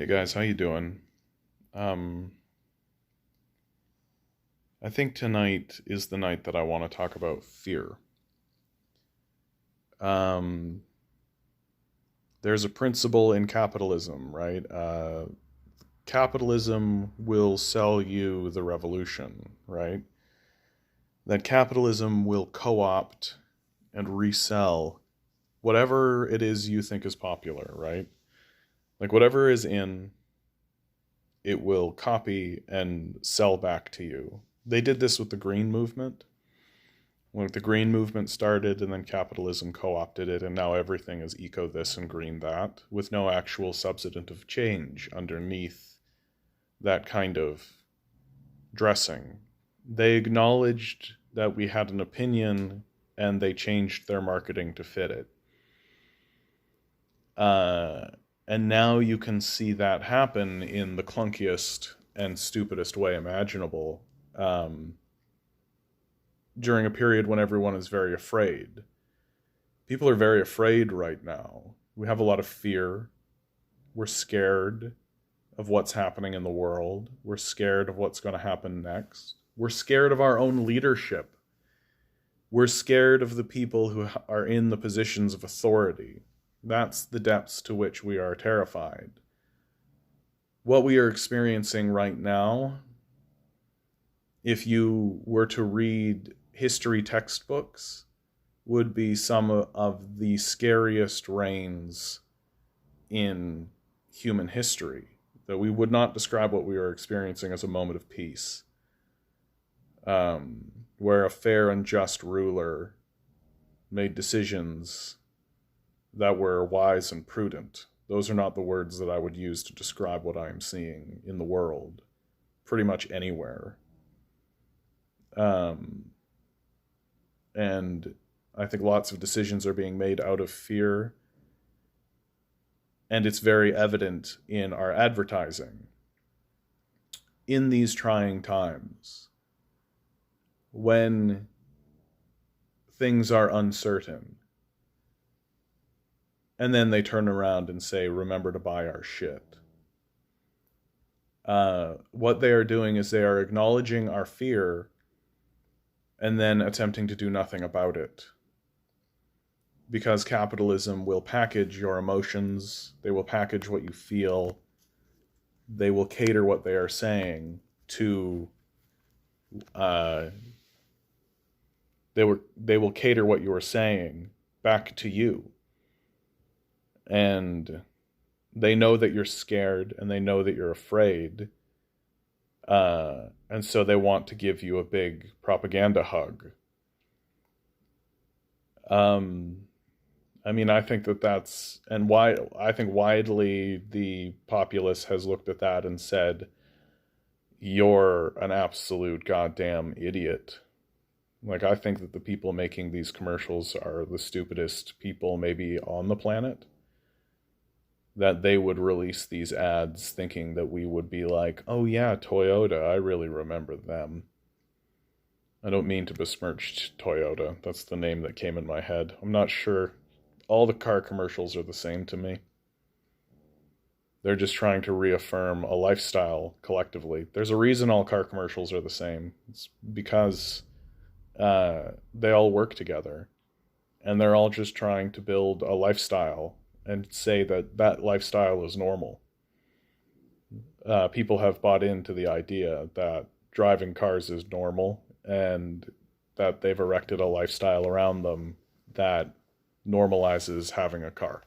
Hey guys, how you doing? Um, I think tonight is the night that I want to talk about fear. Um, there's a principle in capitalism, right? Capitalism will sell you the revolution, right? That capitalism will co-opt and resell whatever it is you think is popular, right? Like whatever is in, it will copy and sell back to you. They did this with the Green Movement when the green movement started, and then capitalism co-opted it, and now everything is eco this and green that, with no actual substantive change underneath that kind of dressing. They acknowledged that we had an opinion, and they changed their marketing to fit it. Uh, and now you can see that happen in the clunkiest and stupidest way imaginable. During a period when everyone is very afraid. People are very afraid right now. We have a lot of fear. We're scared of what's happening in the world. We're scared of what's going to happen next. We're scared of our own leadership. We're scared of the people who are in the positions of authority. That's the depths to which we are terrified. What we are experiencing right now, if you were to read history textbooks, would be some of the scariest reigns in human history. That we would not describe what we are experiencing as a moment of peace, where a fair and just ruler made decisions that were wise and prudent. Those are not the words that I would use to describe what I am seeing in the world, pretty much anywhere. And I think lots of decisions are being made out of fear, and it's very evident in our advertising. In these trying times, when things are uncertain, and then they turn around and say, remember to buy our shit. What they are doing is they are acknowledging our fear and then attempting to do nothing about it. Because capitalism will package your emotions, they will package what you feel, they will cater what they are saying to, they will cater what you are saying back to you. And they know that you're scared, and they know that you're afraid, and so they want to give you a big propaganda hug. I mean, I think that's, and why, I think widely the populace has looked at that and said, you're an absolute goddamn idiot. Like, I think that the people making these commercials are the stupidest people maybe on the planet. That they would release these ads thinking that we would be like, oh yeah, Toyota, I really remember them. I don't mean to besmirch Toyota. That's the name that came in my head. I'm not sure. All the car commercials are the same to me. They're just trying to reaffirm a lifestyle collectively. There's a reason all car commercials are the same. It's because they all work together. And they're all just trying to build a lifestyle and say that that lifestyle is normal. People have bought into the idea that driving cars is normal, and that they've erected a lifestyle around them that normalizes having a car.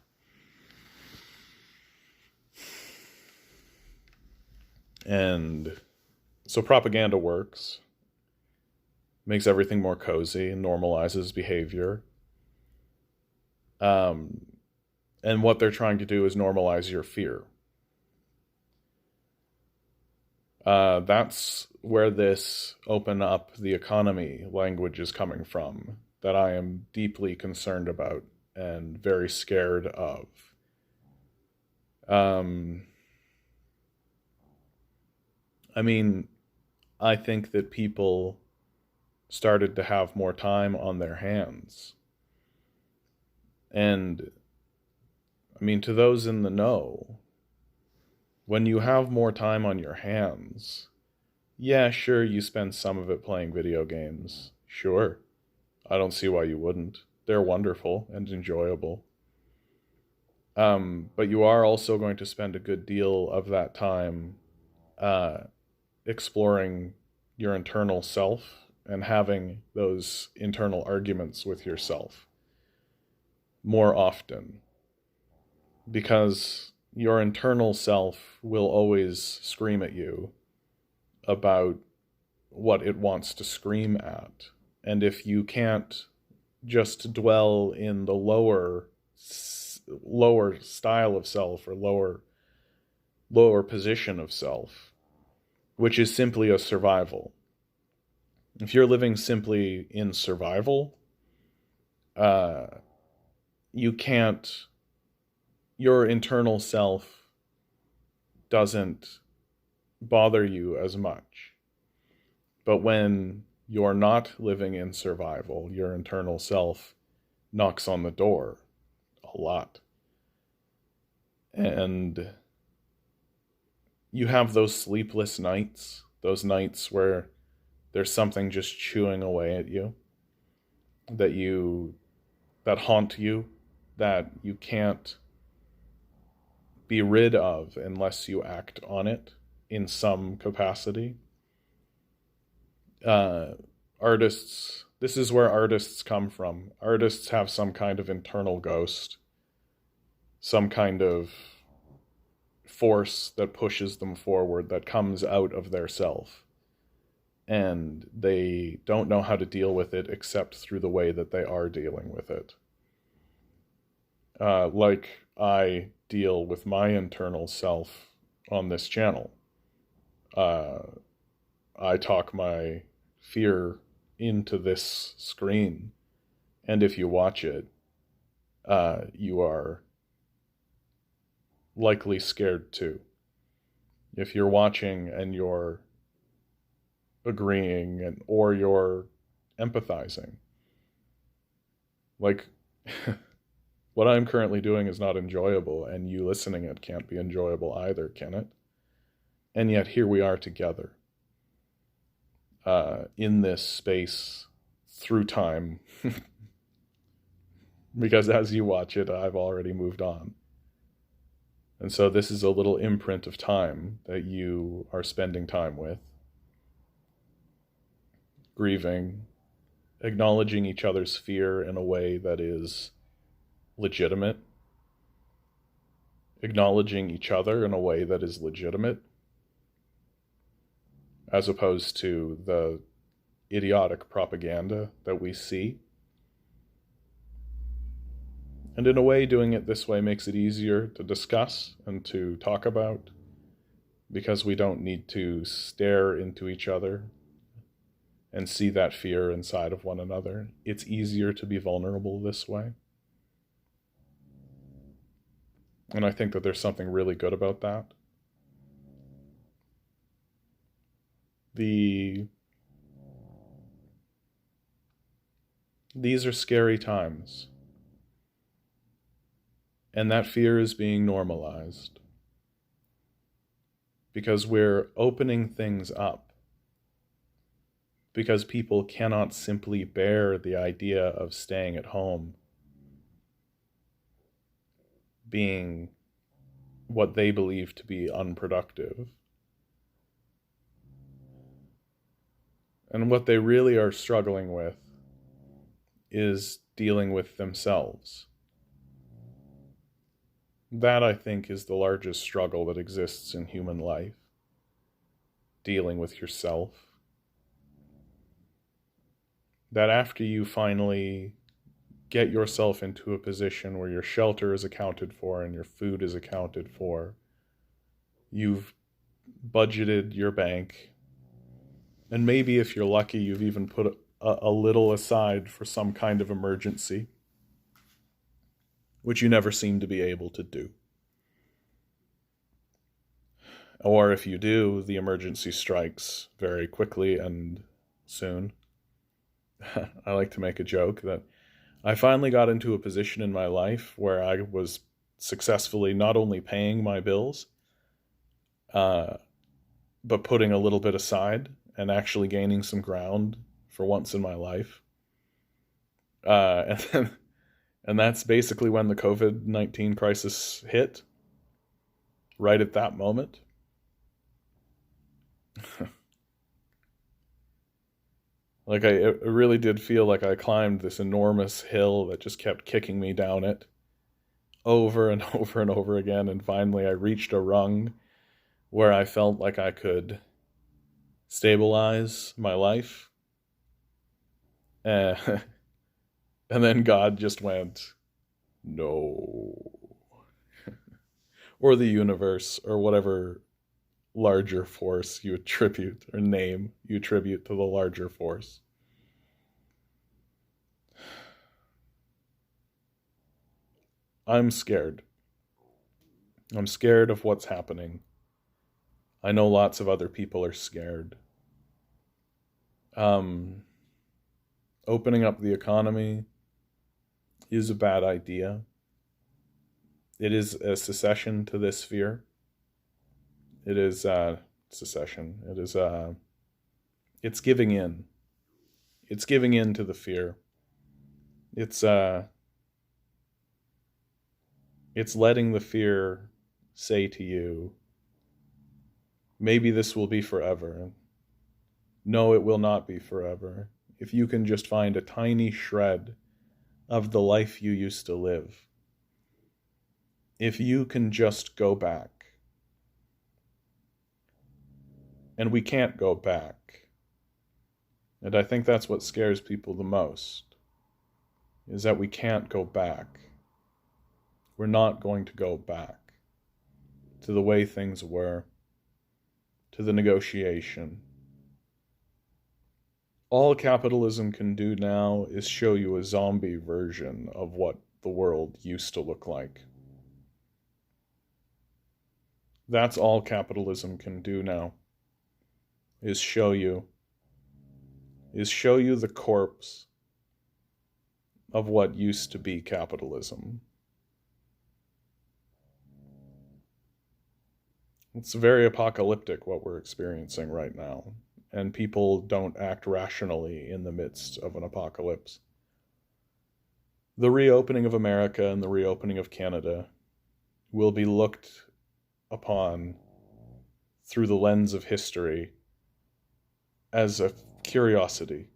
And so propaganda works, makes everything more cozy, and normalizes behavior. And what they're trying to do is normalize your fear. That's where this open up the economy language is coming from, that I am deeply concerned about and very scared of. I mean, I think that people started to have more time on their hands. And, I mean, to those in the know, When you have more time on your hands, yeah, sure, you spend some of it playing video games. Sure. I don't see why you wouldn't. They're wonderful and enjoyable. But you are also going to spend a good deal of that time uh, exploring your internal self and having those internal arguments with yourself more often, because your internal self will always scream at you about what it wants to scream at. And if you can't just dwell in the lower style of self, or lower position of self, which is simply a survival. If you're living simply in survival, uh, you can't, your internal self doesn't bother you as much. But when you're not living in survival, your internal self knocks on the door a lot. And you have those sleepless nights, those nights where there's something just chewing away at you, that haunt you, that you can't be rid of unless you act on it in some capacity. Artists, this is where artists come from. Artists have some kind of internal ghost, some kind of force that pushes them forward, that comes out of their self. And they don't know how to deal with it except through the way that they are dealing with it. Like I deal with my internal self on this channel. I talk my fear into this screen, and if you watch it, you are likely scared too. If you're watching and you're agreeing or you're empathizing, like what I'm currently doing is not enjoyable, and you listening it can't be enjoyable either, can it? And yet here we are together, in this space through time, because as you watch it, I've already moved on. And so this is a little imprint of time that you are spending time with, grieving, acknowledging each other's fear in a way that is legitimate, acknowledging each other in a way that is legitimate, as opposed to the idiotic propaganda that we see. And in a way, doing it this way makes it easier to discuss and to talk about, because we don't need to stare into each other and see that fear inside of one another. It's easier to be vulnerable this way. And I think that there's something really good about that. These are scary times. And that fear is being normalized, because we're opening things up, because people cannot simply bear the idea of staying at home being what they believe to be unproductive. And what they really are struggling with is dealing with themselves. That, I think, is the largest struggle that exists in human life. Dealing with yourself. That after you finally get yourself into a position where your shelter is accounted for and your food is accounted for, you've budgeted your bank, and maybe if you're lucky, you've even put a little aside for some kind of emergency, which you never seem to be able to do. Or if you do, the emergency strikes very quickly and soon. I like to make a joke that I finally got into a position in my life where I was successfully not only paying my bills, uh, but putting a little bit aside and actually gaining some ground for once in my life. And that's basically when the COVID-19 crisis hit, right at that moment. Like it really did feel like I climbed this enormous hill that just kept kicking me down it over and over and over again, and finally I reached a rung where I felt like I could stabilize my life. Uh, and then God just went, no. Or the universe, or whatever larger force you attribute, or name you attribute to the larger force. I'm scared. I'm scared of what's happening. I know lots of other people are scared. Um, Opening up the economy is a bad idea. It is a secession to this fear. It is secession. It is it's giving in. It's giving in to the fear. It's letting the fear say to you, maybe this will be forever. No, it will not be forever. If you can just find a tiny shred of the life you used to live, if you can just go back. And we can't go back. And I think that's what scares people the most, is that we can't go back. We're not going to go back to the way things were, to the negotiation. All capitalism can do now is show you a zombie version of what the world used to look like. That's all capitalism can do now, is show you the corpse of what used to be capitalism. It's very apocalyptic what we're experiencing right now, and people don't act rationally in the midst of an apocalypse. The reopening of America and the reopening of Canada will be looked upon through the lens of history as a curiosity.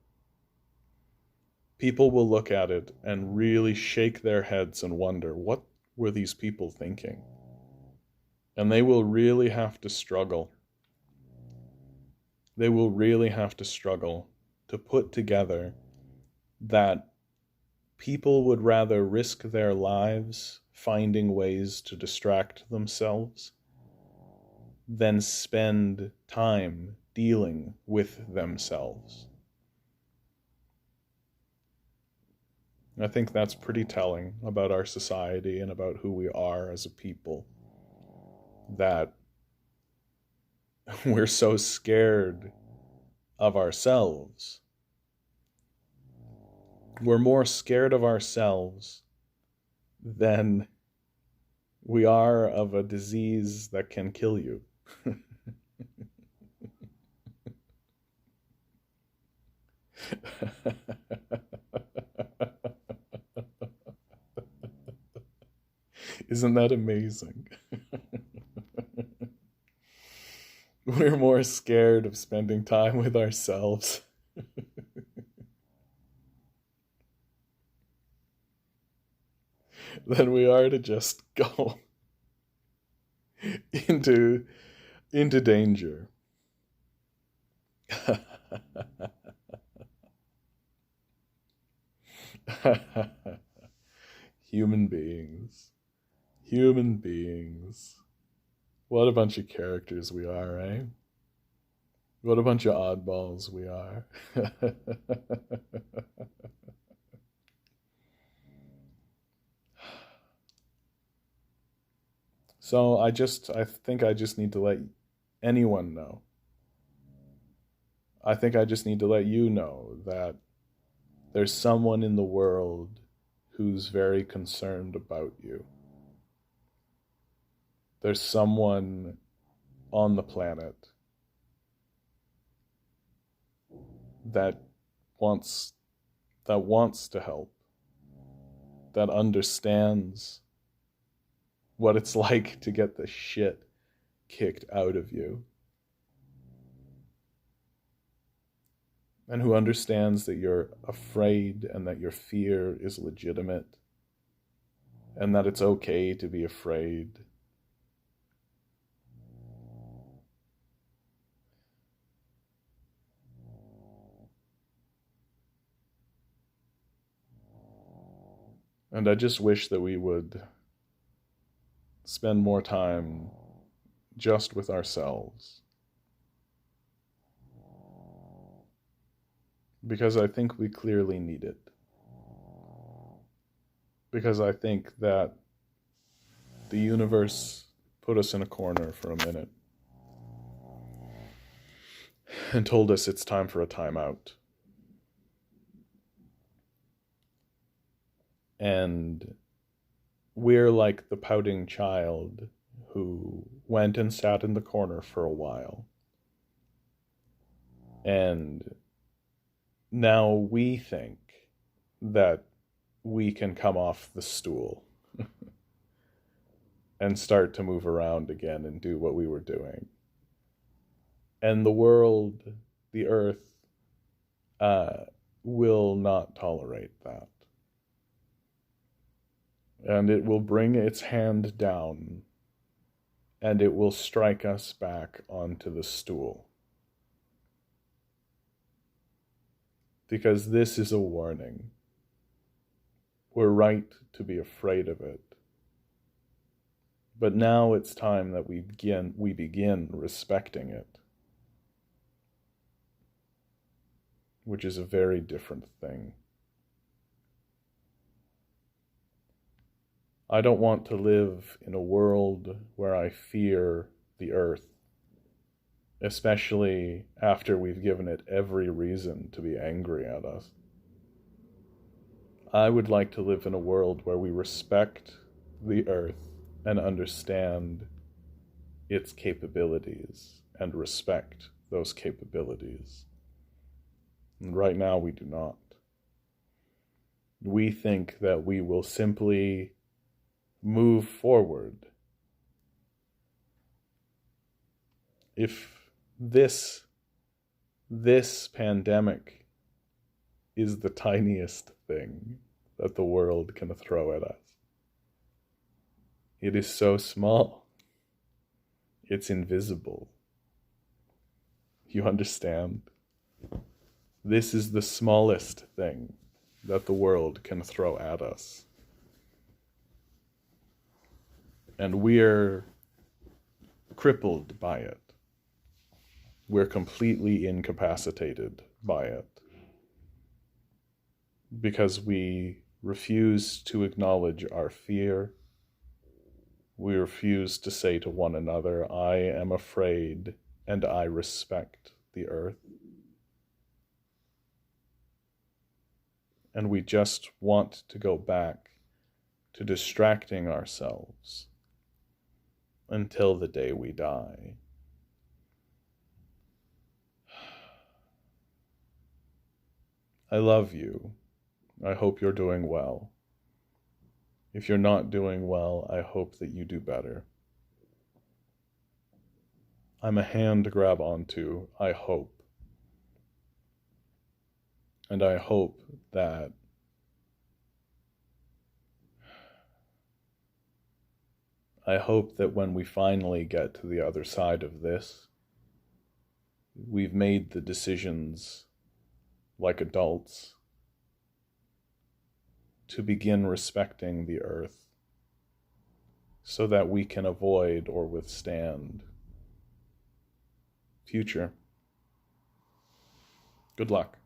People will look at it and really shake their heads and wonder, what were these people thinking? And they will really have to struggle. They will really have to struggle to put together that people would rather risk their lives finding ways to distract themselves than spend time dealing with themselves. I think that's pretty telling about our society and about who we are as a people, that we're so scared of ourselves. We're more scared of ourselves than we are of a disease that can kill you. Isn't that amazing? We're more scared of spending time with ourselves than we are to just go into danger. Human beings. Human beings. What a bunch of characters we are, eh? What a bunch of oddballs we are. So I think I just need to let anyone know. I think I just need to let you know that there's someone in the world who's very concerned about you. There's someone on the planet that wants to help, that understands what it's like to get the shit kicked out of you, and who understands that you're afraid and that your fear is legitimate and that it's okay to be afraid. And I just wish that we would spend more time just with ourselves. Because I think we clearly need it. Because I think that the universe put us in a corner for a minute and told us it's time for a timeout. And we're like the pouting child who went and sat in the corner for a while. And now we think that we can come off the stool and start to move around again and do what we were doing. And the world, the earth, will not tolerate that. And it will bring its hand down, and it will strike us back onto the stool. Because this is a warning. We're right to be afraid of it. But now it's time that we begin respecting it, which is a very different thing. I don't want to live in a world where I fear the earth, especially after we've given it every reason to be angry at us. I would like to live in a world where we respect the earth and understand its capabilities and respect those capabilities. And right now we do not. We think that we will simply move forward if this pandemic is the tiniest thing that the world can throw at us. It is so small. It's invisible. You understand? This is the smallest thing that the world can throw at us. And we're crippled by it. We're completely incapacitated by it. Because we refuse to acknowledge our fear. We refuse to say to one another, I am afraid and I respect the earth. And we just want to go back to distracting ourselves until the day we die. I love you. I hope you're doing well. If you're not doing well, I hope that you do better. I'm a hand to grab onto, I hope. And I hope that when we finally get to the other side of this, we've made the decisions like adults to begin respecting the earth so that we can avoid or withstand future. Good luck.